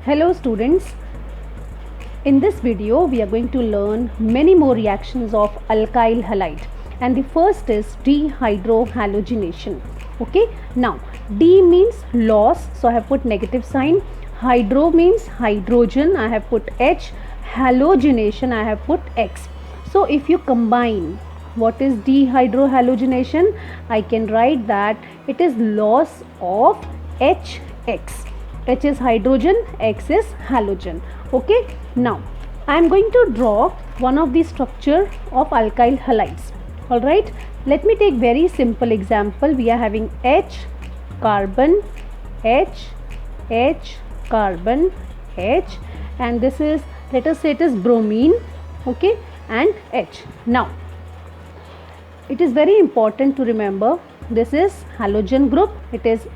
Hello students, in this video we are going to learn many more reactions of alkyl halide, and the first is dehydrohalogenation. Okay, now D means loss, so I have put negative sign. Hydro means hydrogen, I have put H. Halogenation, I have put X. So if you combine what is dehydrohalogenation, I can write that it is loss of HX. H is hydrogen, X is halogen. Okay, now I am going to draw one of the structure of alkyl halides. Alright, let me take very simple example. We are having H carbon, H, carbon, H, and this is, let us say it is bromine, okay, and H. Now it is very important to remember this is halogen group, it is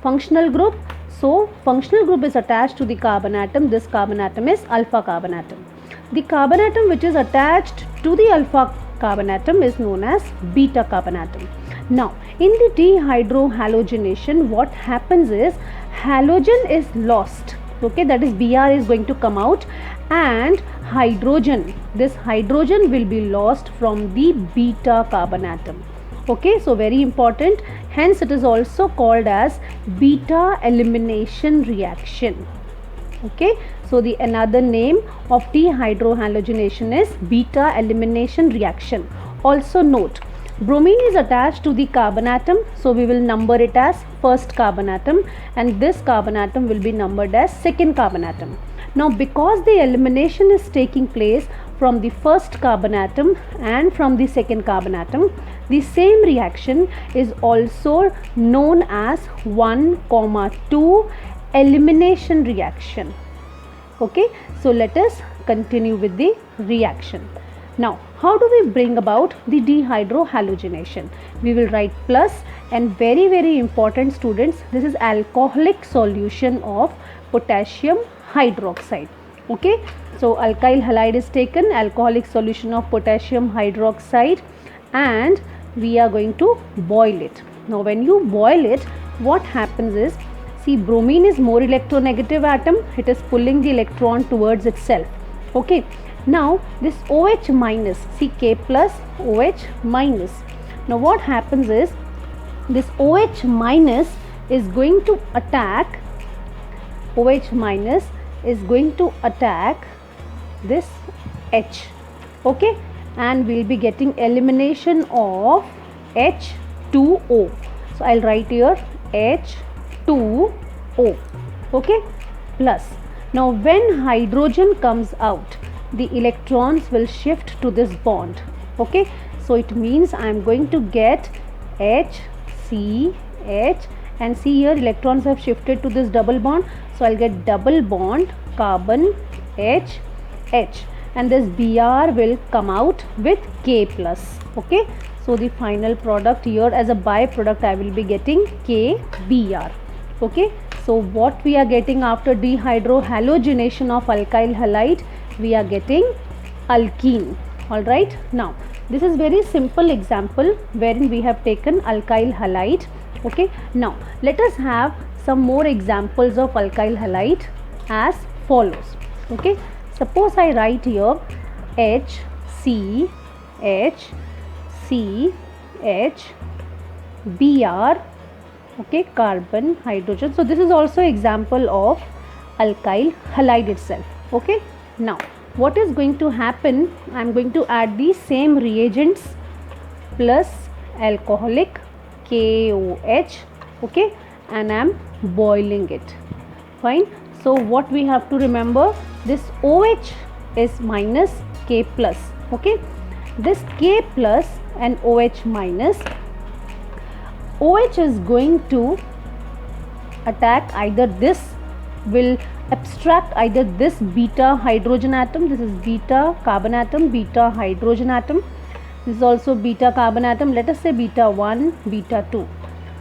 functional group. So functional group is attached to the carbon atom. This carbon atom is alpha carbon atom. The carbon atom which is attached to the alpha carbon atom is known as beta carbon atom. Now in the dehydrohalogenation, what happens is halogen is lost, okay, that is Br is going to come out, and hydrogen, this hydrogen will be lost from the beta carbon atom. Okay, so very important, hence it is also called as beta elimination reaction. Okay, so the another name of dehydrohalogenation is beta elimination reaction. Also note, bromine is attached to the carbon atom, so we will number it as first carbon atom, and this carbon atom will be numbered as second carbon atom. Now because the elimination is taking place from the first carbon atom and from the second carbon atom, the same reaction is also known as 1,2 elimination reaction. Okay, so let us continue with the reaction. Now how do we bring about the dehydrohalogenation? We will write plus, and very important students, this is alcoholic solution of potassium hydroxide. Okay, so alkyl halide is taken, alcoholic solution of potassium hydroxide, and we are going to boil it. Now when you boil it, what happens is, see, bromine is more electronegative atom, it is pulling the electron towards itself. Okay, now this OH minus, see, K plus OH minus. Now what happens is this OH minus is going to attack, OH minus is going to attack this H. Okay, and we will be getting elimination of H2O. So I will write here H2O. Okay, plus. Now when hydrogen comes out, the electrons will shift to this bond. Okay, so it means I am going to get H, C, H, and see here electrons have shifted to this double bond, so I'll get double bond carbon H, H, and this Br will come out with K plus. Okay, so the final product here as a byproduct I will be getting KBr. Okay, so what we are getting after dehydrohalogenation of alkyl halide, we are getting alkene. Alright, now this is very simple example wherein we have taken alkyl halide. Okay, now let us have some more examples of alkyl halide as follows. Okay, suppose I write here H, C, H, C, H, Br, okay, carbon, hydrogen. So this is also example of alkyl halide itself. Okay, now what is going to happen, I am going to add the same reagents plus alcoholic KOH, okay, and I am boiling it. Fine. So what we have to remember, this OH is minus K plus. Okay, this K plus and OH minus, OH is going to attack either this, will abstract either this beta hydrogen atom, this is beta carbon atom, beta hydrogen atom, this is also beta carbon atom, let us say beta 1, beta 2,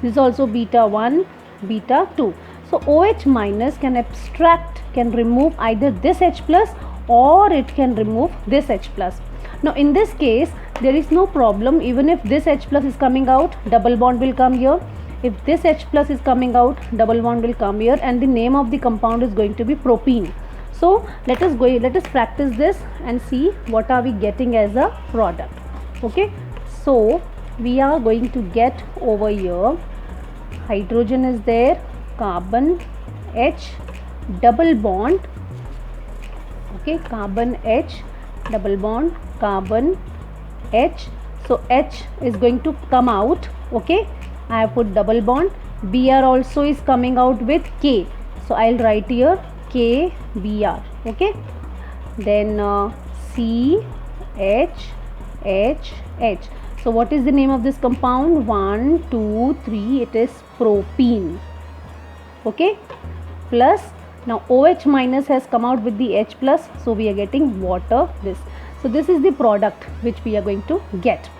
this is also beta 1, beta 2. So OH minus can abstract, can remove either this H plus or it can remove this H plus. Now in this case there is no problem, even if this H plus is coming out, double bond will come here. if this H plus is coming out, double bond will come here, and the name of the compound is going to be propene. So let us practice this and see what are we getting as a product. Okay, so we are going to get over here, hydrogen is there, carbon H, double bond, okay, carbon H, double bond, carbon H. So H is going to come out, okay, I have put double bond. Br also is coming out with K, so I'll write here K Br, okay. Then C H H H. So what is the name of this compound? 1 2 3, it is propene, okay. Plus now OH minus has come out with the H plus, so we are getting water, this. So this is the product which we are going to get.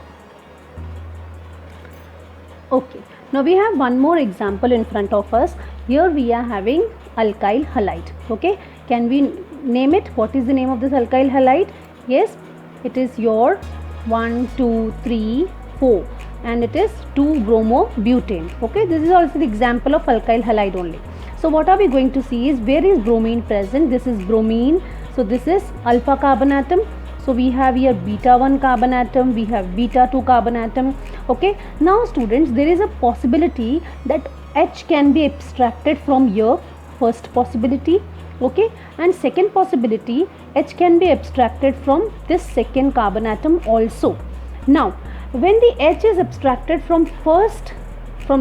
Okay, now we have one more example in front of us. Here we are having alkyl halide, okay. Can we name it? What is the name of this alkyl halide? Yes, it is your 1 2 3 4, and it is 2-bromobutane, okay. This is also the example of alkyl halide only. So what are we going to see is, where is bromine present? This is bromine, so this is alpha carbon atom. So we have here beta 1 carbon atom, we have beta 2 carbon atom, okay. Now students, there is a possibility that H can be abstracted from here, first possibility, okay, and second possibility, H can be abstracted from this second carbon atom also. Now when the H is abstracted from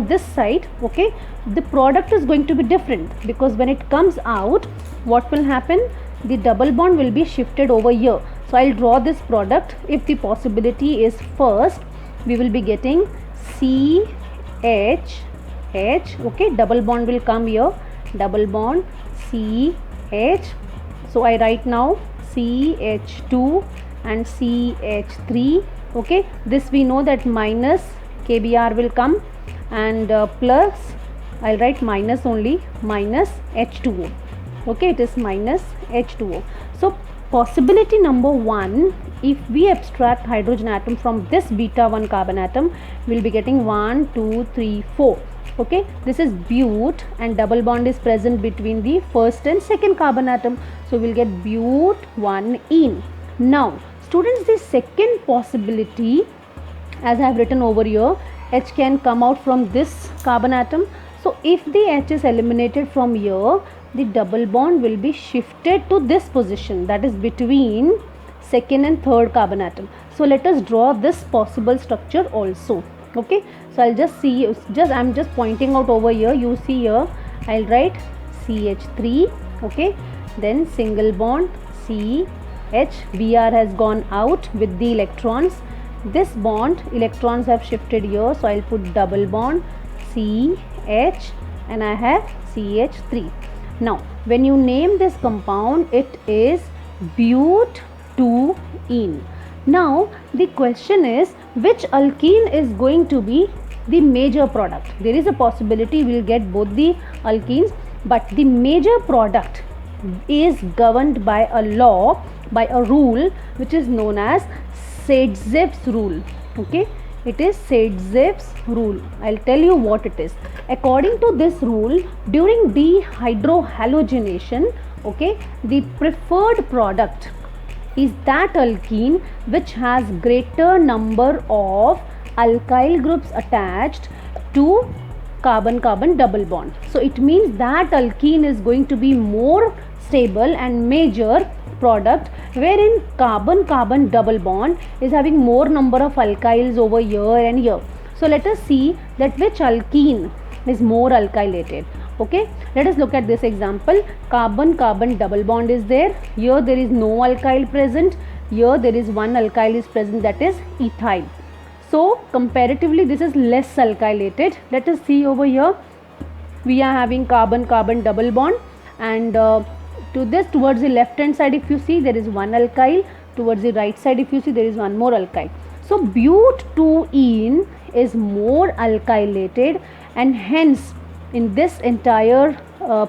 this side, okay, the product is going to be different, because when it comes out, what will happen? The double bond will be shifted over here. So I'll draw this product. If the possibility is first, we will be getting CH H, okay, double bond will come here, double bond CH. So I write now CH2 and CH3, okay. This we know that minus KBr will come, and plus I'll write minus only, minus H2O, okay, it is minus H2O. So possibility number 1, if we abstract hydrogen atom from this beta 1 carbon atom, we will be getting 1 2 3 4, okay. This is but, and double bond is present between the first and second carbon atom, so we will get but 1-ene. Now students, the second possibility, as I have written over here, H can come out from this carbon atom. So if the H is eliminated from here, the double bond will be shifted to this position, that is between second and third carbon atom. So let us draw this possible structure also, okay. So I'll just see, I'm just pointing out over here, you see here, I'll write CH3, okay, then single bond CH, Br has gone out with the electrons, this bond electrons have shifted here, so I'll put double bond CH, and I have CH3. Now when you name this compound, it is but2-ene. Now the question is, which alkene is going to be the major product? There is a possibility we will get both the alkenes, but the major product is governed by a law, by a rule which is known as Saytzeff's rule, okay. It is Saytzeff's rule. I'll tell you what it is. According to this rule, during dehydrohalogenation, okay, the preferred product is that alkene which has greater number of alkyl groups attached to carbon-carbon double bond. So it means that alkene is going to be more stable and major product, wherein carbon-carbon double bond is having more number of alkyls over here and here. So let us see that which alkene is more alkylated, okay. Let us look at this example. Carbon-carbon double bond is there, here there is no alkyl present, here there is one alkyl is present, that is ethyl. So comparatively this is less alkylated. Let us see over here, we are having carbon-carbon double bond, and to this, towards the left hand side if you see, there is one alkyl, towards the right side if you see, there is one more alkyl. So but2-ene is more alkylated, and hence in this entire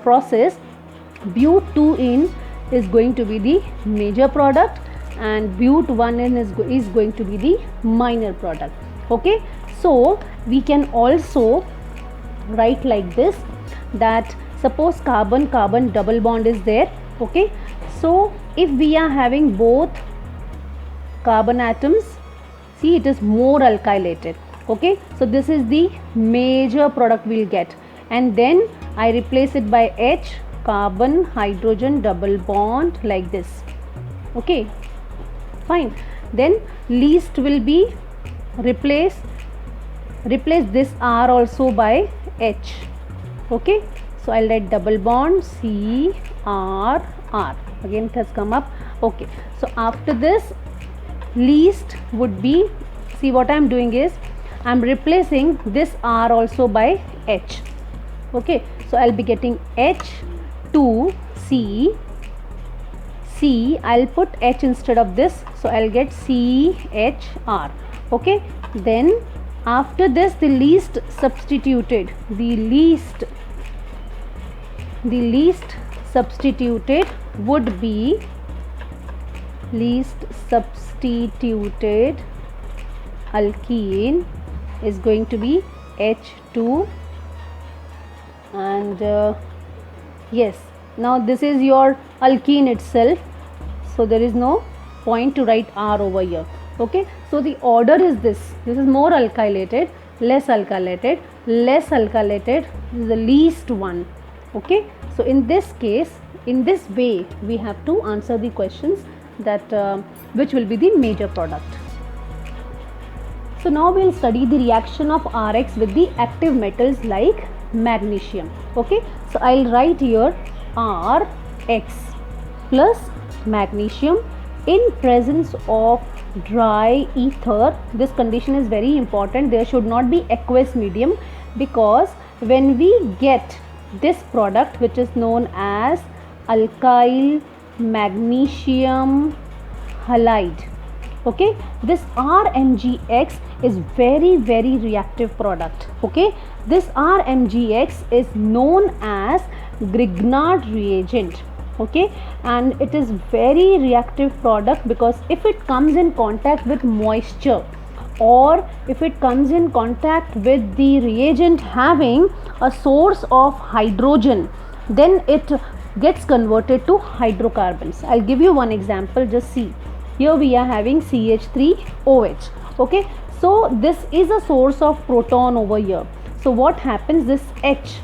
process, but2-ene is going to be the major product, and but1-ene is going to be the minor product, okay. So we can also write like this, that suppose carbon carbon double bond is there. Okay, so if we are having both carbon atoms, see it is more alkylated. Okay, so this is the major product we'll get, and then I replace it by H, carbon hydrogen double bond, like this. Okay, fine. Then least will be replace this R also by H. Okay, so I'll write double bond C R R, again it has come up. Okay, so after this least would be, see what I am doing is I am replacing this R also by H. Okay, so I'll be getting H2C. I'll put H instead of this, so I'll get CHR. Okay, then after this the least substituted would be alkene is going to be H2, and yes, now this is your alkene itself, so there is no point to write R over here. Okay, so the order is this is more alkylated, less alkylated, less alkylated, this is the least one. Okay, so in this case, in this way we have to answer the questions that which will be the major product. So now we will study the reaction of Rx with the active metals like magnesium. Okay, so I'll write here Rx plus magnesium in presence of dry ether. This condition is very important. There should not be aqueous medium, because when we get this product which is known as alkyl magnesium halide, okay, this RMgX is very reactive product. Okay, this RMgX is known as Grignard reagent. Okay, and it is very reactive product, because if it comes in contact with moisture, or if it comes in contact with the reagent having a source of hydrogen, then it gets converted to hydrocarbons. I'll give you one example, just see. Here we are having CH3OH. Okay, so this is a source of proton over here. So what happens, this H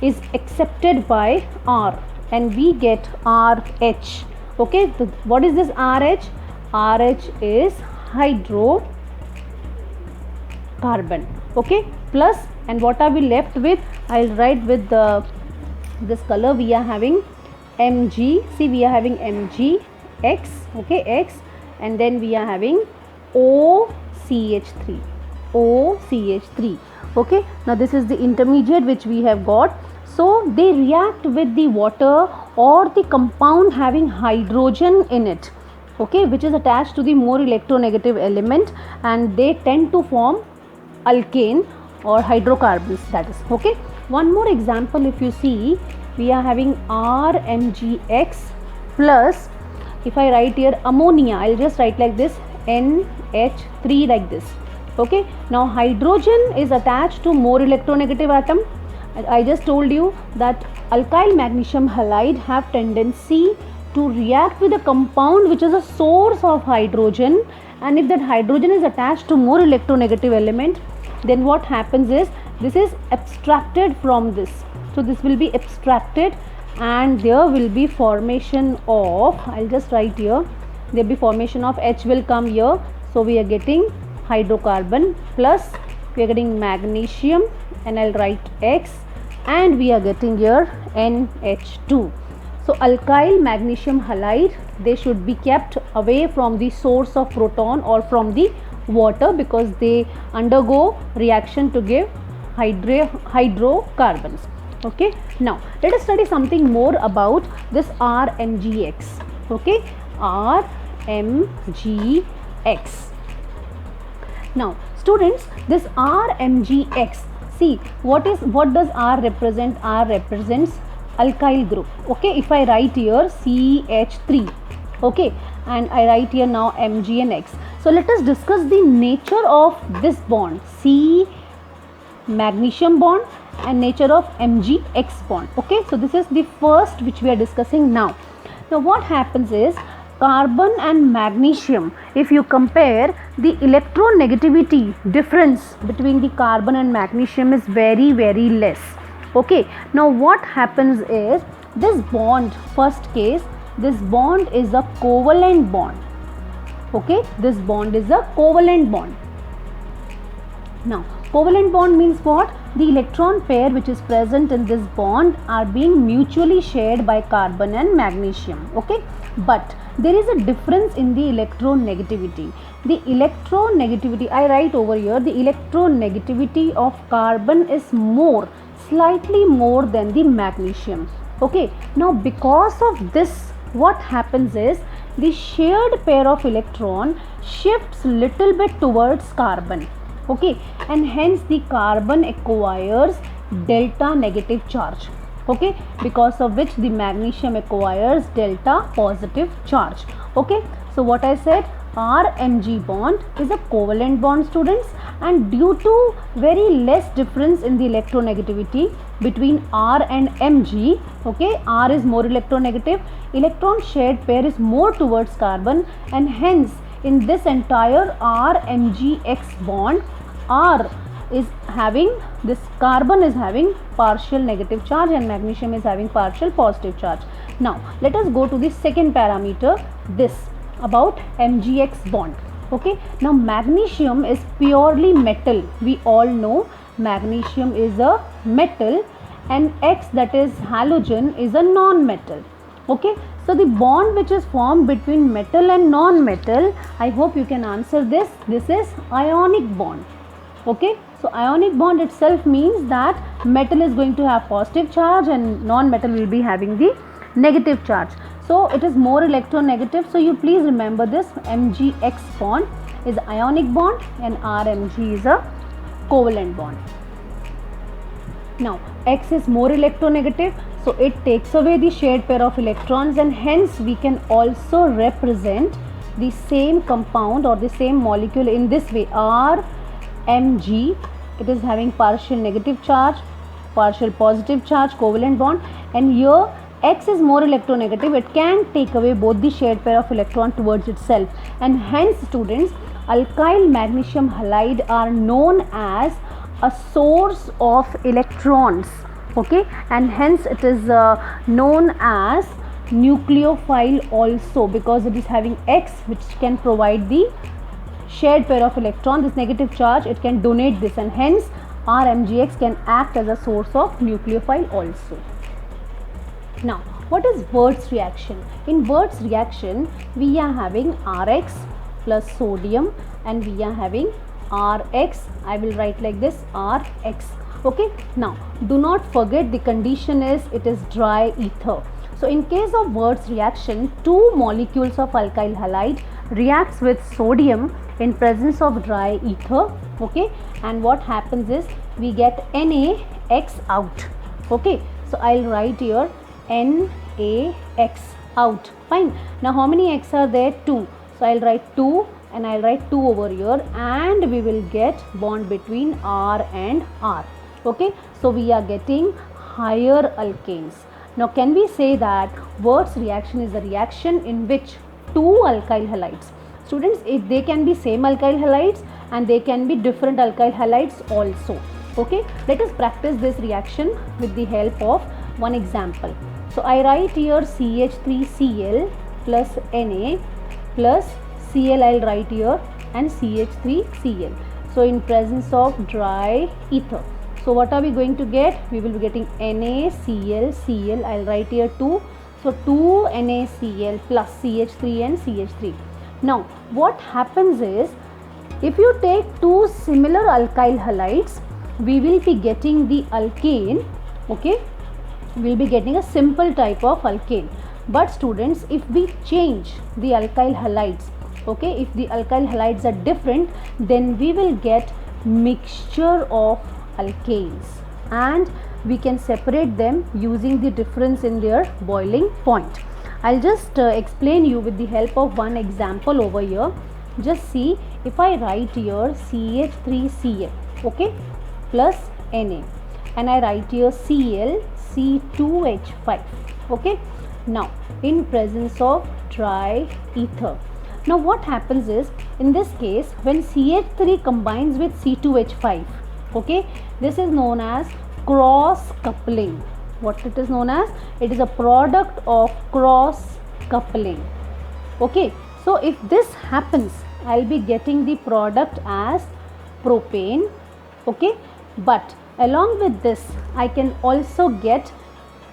is accepted by R and we get RH. Okay, so what is this RH? RH is hydrocarbon. Okay, plus, and what are we left with? I'll write with this color. We are having Mg. See, we are having MgX. Okay, X, and then we are having OCH3. OCH3. Okay, now this is the intermediate which we have got. So they react with the water or the compound having hydrogen in it, okay, which is attached to the more electronegative element, and they tend to form alkane or hydrocarbons, that is. Okay, one more example, if you see, we are having RMgX plus, if I write here ammonia, I'll just write like this, NH3, like this. Okay, now hydrogen is attached to more electronegative atom. I just told you that alkyl magnesium halide have tendency to react with a compound which is a source of hydrogen, and if that hydrogen is attached to more electronegative element, then what happens is this is abstracted from this. So this will be abstracted and there will be formation of, I'll just write here, there will be formation of H will come here. So we are getting hydrocarbon plus we are getting magnesium, and I'll write X, and we are getting here NH2. So alkyl magnesium halide, they should be kept away from the source of proton or from the water, because they undergo reaction to give hydrocarbons. Okay, now let us study something more about this RMgX. Okay, RMgX. Now students, this RMgX, see what does R represent? R represents alkyl group. Okay, if I write here CH3, okay, and I write here now Mg and X. So let us discuss the nature of this bond, C magnesium bond and nature of MgX bond. Okay, so this is the first which we are discussing now. Now what happens is, carbon and magnesium, if you compare, the electronegativity difference between the carbon and magnesium is very less. Okay, now what happens is, this bond, first case, this bond is a covalent bond. Okay, this bond is a covalent bond. Now covalent bond means what? The electron pair which is present in this bond are being mutually shared by carbon and magnesium. Okay, but there is a difference in the electronegativity. The electronegativity, I write over here, the electronegativity of carbon is more, slightly more than the magnesium. Okay, now because of this, what happens is, the shared pair of electron shifts little bit towards carbon. Okay, and hence the carbon acquires delta negative charge. Okay, because of which the magnesium acquires delta positive charge. Okay, so what I said, R-Mg bond is a covalent bond, students, and due to very less difference in the electronegativity between R and Mg, okay, R is more electronegative, electron shared pair is more towards carbon, and hence in this entire R-MgX bond, R is having, this carbon is having partial negative charge and magnesium is having partial positive charge. Now let us go to the second parameter, this about MgX bond. Okay, now magnesium is purely metal. We all know magnesium is a metal, and X, that is halogen, is a non-metal. Okay, so the bond which is formed between metal and non-metal, I hope you can answer this. This is ionic bond. Okay, so ionic bond itself means that metal is going to have positive charge and non-metal will be having the negative charge. So it is more electronegative. So you please remember this, MgX bond is ionic bond and RMg is a covalent bond. Now X is more electronegative, so it takes away the shared pair of electrons, and hence we can also represent the same compound or the same molecule in this way, Mg, it is having partial negative charge, partial positive charge, covalent bond, and here X is more electronegative, it can take away both the shared pair of electron towards itself, and hence students, alkyl magnesium halide are known as a source of electrons. Okay, and hence it is known as nucleophile also, because it is having X which can provide the shared pair of electron, this negative charge, it can donate this, and hence RMgX can act as a source of nucleophile also. Now what is Wirtz reaction? In Wirtz reaction we are having Rx plus sodium and we are having Rx, I will write like this, Rx. Okay, now do not forget the condition is it is dry ether. So in case of Wirtz reaction, two molecules of alkyl halide reacts with sodium in presence of dry ether. Okay, and what happens is we get NaX out. Okay, so I'll write here NaX out. Fine. Now how many X are there? 2. So I'll write 2 and I'll write 2 over here, and we will get bond between R and R. Okay, so we are getting higher alkanes. Now can we say that Wirtz reaction is a reaction in which two alkyl halides, students, if they can be same alkyl halides and they can be different alkyl halides also. Okay, let us practice this reaction with the help of one example. So I write here CH3Cl plus Na plus Cl, I'll write here, and CH3Cl. So in presence of dry ether. So what are we going to get? We will be getting NaCl, Cl, I'll write here 2. So 2 NaCl plus CH3 and CH3. Now what happens is, if you take two similar alkyl halides, we will be getting the alkane. Okay, we will be getting a simple type of alkane. But students, if we change the alkyl halides, okay, if the alkyl halides are different, then we will get mixture of alkanes, and we can separate them using the difference in their boiling point. I'll just explain you with the help of one example over here. Just see, if I write here CH3Cl, okay, plus Na. and I write here Cl C2H5. Okay, now in presence of dry ether. Now what happens is, in this case, when CH3 combines with C2H5, okay, this is known as cross coupling. What it is known as? It is a product of cross coupling. Okay, so if this happens, I'll be getting the product as propane. Okay, but along with this, I can also get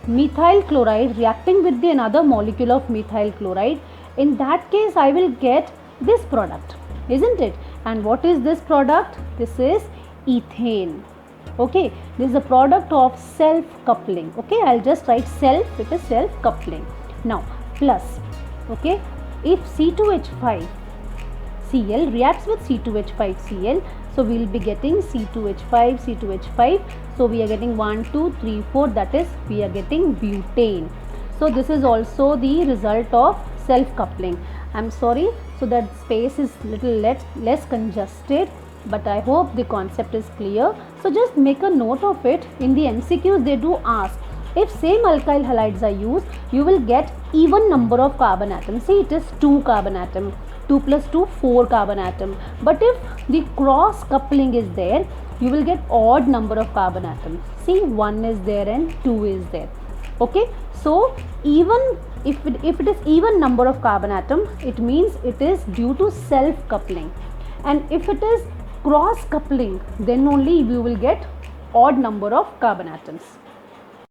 methyl chloride reacting with the another molecule of methyl chloride. In that case, I will get this product, isn't it? And what is this product? This is ethane. Okay, this is a product of self coupling. Okay, I'll just write self, it is self coupling. Now plus, okay, if C2H5 Cl reacts with C2H5 Cl, so we will be getting C2H5 C2H5. So we are getting 1 2 3 4, that is we are getting butane. So this is also the result of self coupling. I'm sorry, so that space is little less congested, but I hope the concept is clear. So just make a note of it. In the MCQs they do ask, if same alkyl halides are used, you will get even number of carbon atoms. See, it is 2 carbon atom, 2 plus 2 4 carbon atom. But if the cross coupling is there, you will get odd number of carbon atoms. See, 1 is there and 2 is there. Okay, so even if it is even number of carbon atom, it means it is due to self coupling. And if it is cross coupling, then only you will get odd number of carbon atoms.